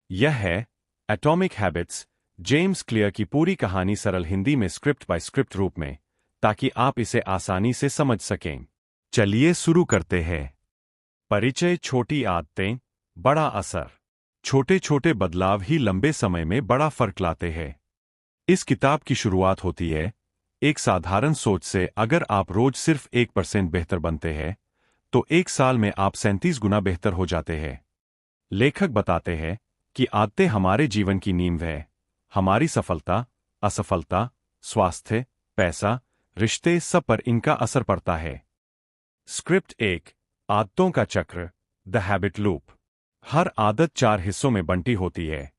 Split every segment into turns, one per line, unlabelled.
यह है atomic habits, James clear की पूरी कहानी सरल हिंदी में स्क्रिप्ट बाय स्क्रिप्ट रूप में, ताकि आप इसे आसानी से समझ सकें। चलिए शुरू करते हैं। परिचय। छोटी आदतें, बड़ा असर। छोटे छोटे बदलाव ही लंबे समय में बड़ा फर्क लाते हैं। इस किताब की शुरुआत होती है एक साधारण सोच से। अगर आप रोज सिर्फ 1% बेहतर बनते हैं तो एक साल में आप 37 गुना बेहतर हो जाते हैं। लेखक बताते हैं कि आदतें हमारे जीवन की नींव है। हमारी सफलता, असफलता, स्वास्थ्य, पैसा, रिश्ते, सब पर इनका असर पड़ता है। स्क्रिप्ट 1। आदतों का चक्र, द हैबिट लूप। हर आदत 4 हिस्सों में बंटी होती है: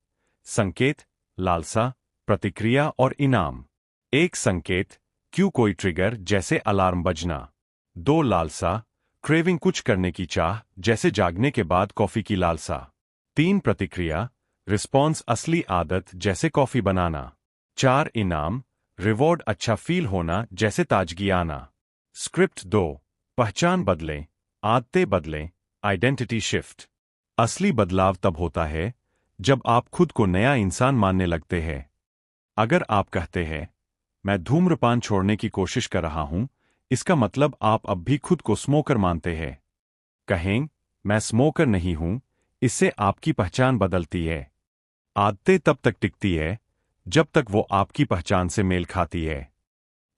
संकेत, लालसा, प्रतिक्रिया और इनाम। 1 संकेत, क्यों, कोई ट्रिगर जैसे अलार्म बजना। 2 लालसा, क्रेविंग, कुछ करने की चाह जैसे जागने के बाद कॉफी की लालसा। 3 प्रतिक्रिया, रिस्पॉन्स, असली आदत जैसे कॉफी बनाना। 4 इनाम, रिवॉर्ड, अच्छा फील होना जैसे ताजगी आना। स्क्रिप्ट 2। पहचान बदलें, आदतें बदलें, आइडेंटिटी शिफ्ट। असली बदलाव तब होता है जब आप खुद को नया इंसान मानने लगते हैं। अगर आप कहते हैं, मैं धूम्रपान छोड़ने की कोशिश कर रहा हूं, इसका मतलब आप अब भी खुद को स्मोकर मानते हैं। कहें, मैं स्मोकर नहीं हूं, इससे आपकी पहचान बदलती है। आदतें तब तक टिकती है जब तक वो आपकी पहचान से मेल खाती है।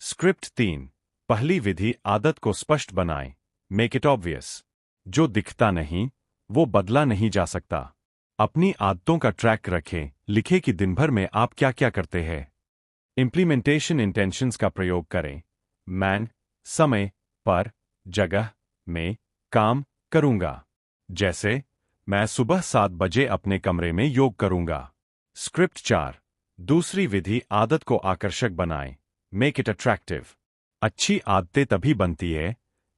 स्क्रिप्ट 3। पहली विधि, आदत को स्पष्ट बनाएं, मेक इट ऑब्वियस। जो दिखता नहीं वो बदला नहीं जा सकता। अपनी आदतों का ट्रैक रखें, लिखें कि दिन भर में आप क्या क्या करते हैं। इंप्लीमेंटेशन इंटेंशंस का प्रयोग करें। मैं समय पर, जगह में काम करूंगा। जैसे, मैं सुबह 7 बजे अपने कमरे में योग करूंगा। स्क्रिप्ट 4। दूसरी विधि, आदत को आकर्षक बनाएं, मेक इट अट्रैक्टिव। अच्छी आदतें तभी बनती है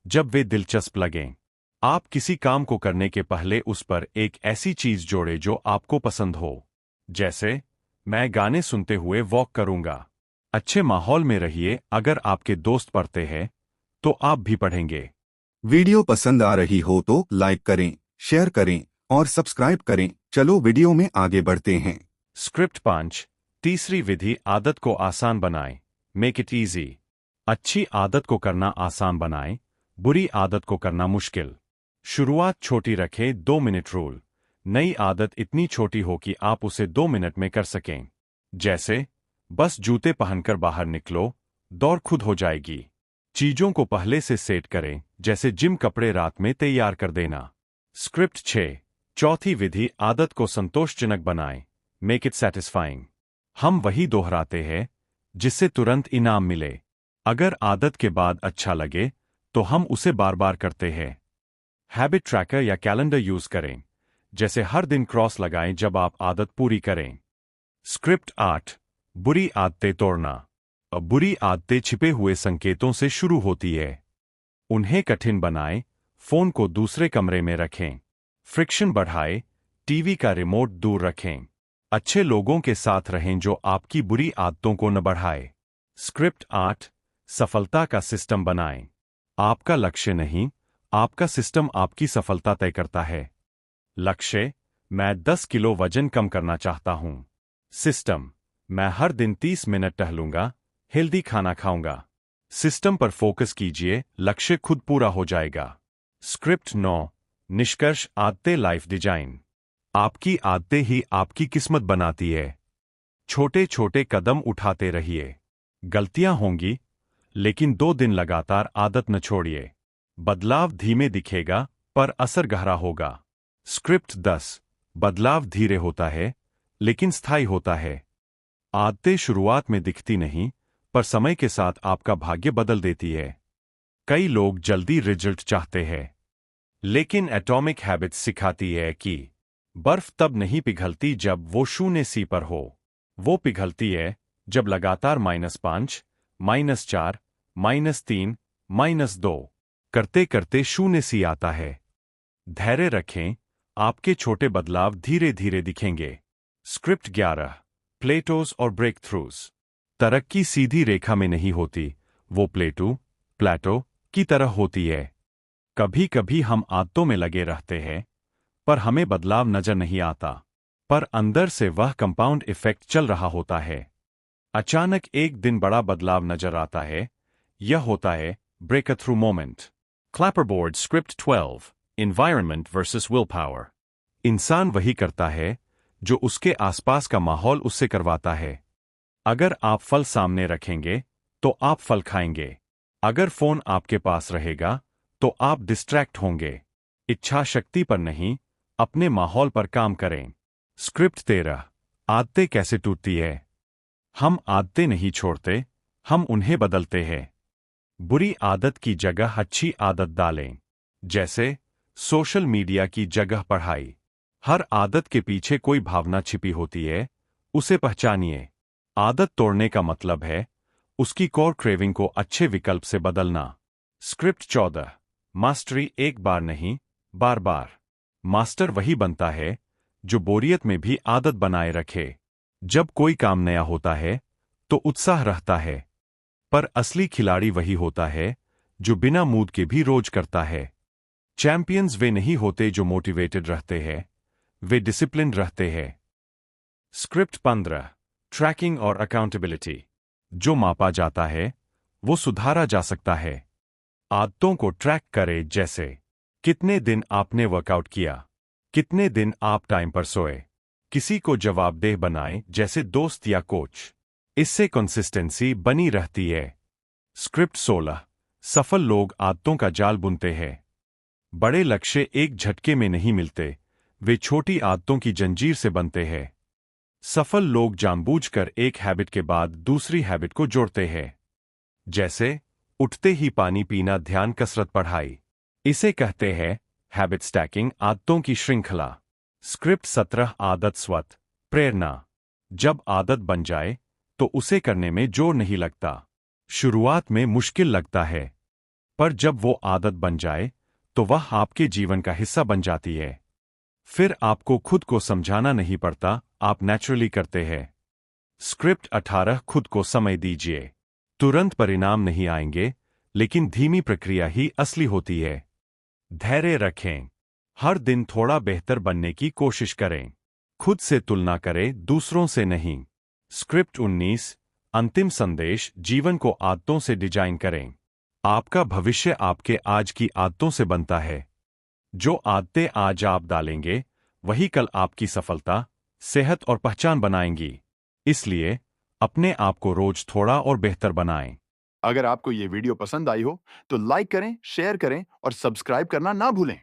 जब वे दिलचस्प लगें। आप किसी काम को करने के पहले उस पर एक ऐसी चीज जोड़ें जो आपको पसंद हो। जैसे, मैं गाने सुनते हुए वॉक करूंगा। अच्छे माहौल में रहिए। अगर आपके दोस्त पढ़ते हैं तो आप भी पढ़ेंगे।
वीडियो पसंद आ रही हो तो लाइक करें, शेयर करें और सब्सक्राइब करें। चलो वीडियो में आगे बढ़ते हैं।
स्क्रिप्ट 5। तीसरी विधि, आदत को आसान बनाएं, मेक इट इजी। अच्छी आदत को करना आसान बनाएं, बुरी आदत को करना मुश्किल। शुरुआत छोटी रखें, 2 मिनट रूल। नई आदत इतनी छोटी हो कि आप उसे 2 मिनट में कर सकें। जैसे, बस जूते पहनकर बाहर निकलो, दौड़ खुद हो जाएगी। चीजों को पहले से सेट करें, जैसे जिम कपड़े रात में तैयार कर देना। स्क्रिप्ट 6। चौथी विधि, आदत को संतोषजनक बनाएं, मेक इट सेटिस्फाइंग। हम वही दोहराते हैं जिससे तुरंत इनाम मिले। अगर आदत के बाद अच्छा लगे तो हम उसे बार बार करते हैं। हैबिट ट्रैकर या कैलेंडर यूज करें, जैसे हर दिन क्रॉस लगाएं जब आप आदत पूरी करें। स्क्रिप्ट 8। बुरी आदतें तोड़ना। अब बुरी आदतें छिपे हुए संकेतों से शुरू होती है। उन्हें कठिन बनाएं, फोन को दूसरे कमरे में रखें। फ्रिक्शन बढ़ाएं, टीवी का रिमोट दूर रखें। अच्छे लोगों के साथ रहें जो आपकी बुरी आदतों को न बढ़ाए। स्क्रिप्ट 8। सफलता का सिस्टम बनाएं। आपका लक्ष्य नहीं, आपका सिस्टम आपकी सफलता तय करता है। लक्ष्य, मैं 10 किलो वजन कम करना चाहता हूं। सिस्टम, मैं हर दिन 30 मिनट टहलूंगा, हेल्दी खाना खाऊंगा। सिस्टम पर फोकस कीजिए, लक्ष्य खुद पूरा हो जाएगा। स्क्रिप्ट 9। निष्कर्ष, आदतें लाइफ डिजाइन। आपकी आदतें ही आपकी किस्मत बनाती है। छोटे छोटे कदम उठाते रहिए। गलतियां होंगी, लेकिन 2 दिन लगातार आदत न छोड़िए। बदलाव धीमे दिखेगा पर असर गहरा होगा। स्क्रिप्ट 10। बदलाव धीरे होता है लेकिन स्थायी होता है। आदतें शुरुआत में दिखती नहीं, पर समय के साथ आपका भाग्य बदल देती है। कई लोग जल्दी रिजल्ट चाहते हैं, लेकिन एटॉमिक हैबिट्स सिखाती है कि बर्फ तब नहीं पिघलती जब वो 0 पर हो। वो पिघलती है जब लगातार -5, -4, -3, -2 करते करते 0 आता है। धैर्य रखें, आपके छोटे बदलाव धीरे धीरे दिखेंगे। स्क्रिप्ट 11। प्लेटोज और ब्रेक थ्रूज। तरक्की सीधी रेखा में नहीं होती, वो प्लेटो की तरह होती है। कभी कभी हम आदतों में लगे रहते हैं, पर हमें बदलाव नजर नहीं आता। पर अंदर से वह कंपाउंड इफेक्ट चल रहा होता है। अचानक एक दिन बड़ा बदलाव नजर आता है। यह होता है break through moment. Clapperboard script 12 environment versus will power. इंसान वही करता है जो उसके आसपास का माहौल उससे करवाता है। अगर आप फल सामने रखेंगे तो आप फल खाएंगे। अगर फोन आपके पास रहेगा तो आप डिस्ट्रैक्ट होंगे। इच्छा शक्ति पर नहीं, अपने माहौल पर काम करें। स्क्रिप्ट 13 आदतें कैसे टूटती है। हम आदतें नहीं छोड़ते, हम उन्हें बदलते हैं। बुरी आदत की जगह अच्छी आदत डालें। जैसे सोशल मीडिया की जगह पढ़ाई। हर आदत के पीछे कोई भावना छिपी होती है, उसे पहचानिए। आदत तोड़ने का मतलब है उसकी कोर क्रेविंग को अच्छे विकल्प से बदलना। स्क्रिप्ट 14 मास्टरी एक बार नहीं, बार बार। मास्टर वही बनता है जो बोरियत में भी आदत बनाए रखे। जब कोई काम नया होता है तो उत्साह रहता है, पर असली खिलाड़ी वही होता है जो बिना मूड के भी रोज करता है। चैंपियंस वे नहीं होते जो मोटिवेटेड रहते हैं, वे डिसिप्लिन रहते हैं। स्क्रिप्ट 15 ट्रैकिंग और अकाउंटेबिलिटी। जो मापा जाता है वो सुधारा जा सकता है। आदतों को ट्रैक करें, जैसे कितने दिन आपने वर्कआउट किया, कितने दिन आप टाइम पर सोए। किसी को जवाबदेह बनाएं, जैसे दोस्त या कोच। इससे कंसिस्टेंसी बनी रहती है। स्क्रिप्ट 16 सफल लोग आदतों का जाल बुनते हैं। बड़े लक्ष्य एक झटके में नहीं मिलते, वे छोटी आदतों की जंजीर से बनते हैं। सफल लोग जानबूझकर एक हैबिट के बाद दूसरी हैबिट को जोड़ते हैं। जैसे उठते ही पानी पीना, ध्यान, कसरत, पढ़ाई। इसे कहते हैं हैबिट स्टैकिंग, आदतों की श्रृंखला। स्क्रिप्ट 17 आदत स्वत प्रेरणा। जब आदत बन जाए तो उसे करने में जोर नहीं लगता। शुरुआत में मुश्किल लगता है, पर जब वो आदत बन जाए तो वह आपके जीवन का हिस्सा बन जाती है। फिर आपको खुद को समझाना नहीं पड़ता, आप नेचुरली करते हैं। स्क्रिप्ट 18 खुद को समय दीजिए। तुरंत परिणाम नहीं आएंगे, लेकिन धीमी प्रक्रिया ही असली होती है। धैर्य रखें। हर दिन थोड़ा बेहतर बनने की कोशिश करें। खुद से तुलना करें, दूसरों से नहीं। स्क्रिप्ट 19 अंतिम संदेश जीवन को आदतों से डिजाइन करें। आपका भविष्य आपके आज की आदतों से बनता है। जो आदतें आज आप डालेंगे वही कल आपकी सफलता, सेहत और पहचान बनाएंगी। इसलिए अपने आप को रोज थोड़ा और बेहतर बनाएं।
अगर आपको ये वीडियो पसंद आई हो तो लाइक करें, शेयर करें और सब्सक्राइब करना ना भूलें।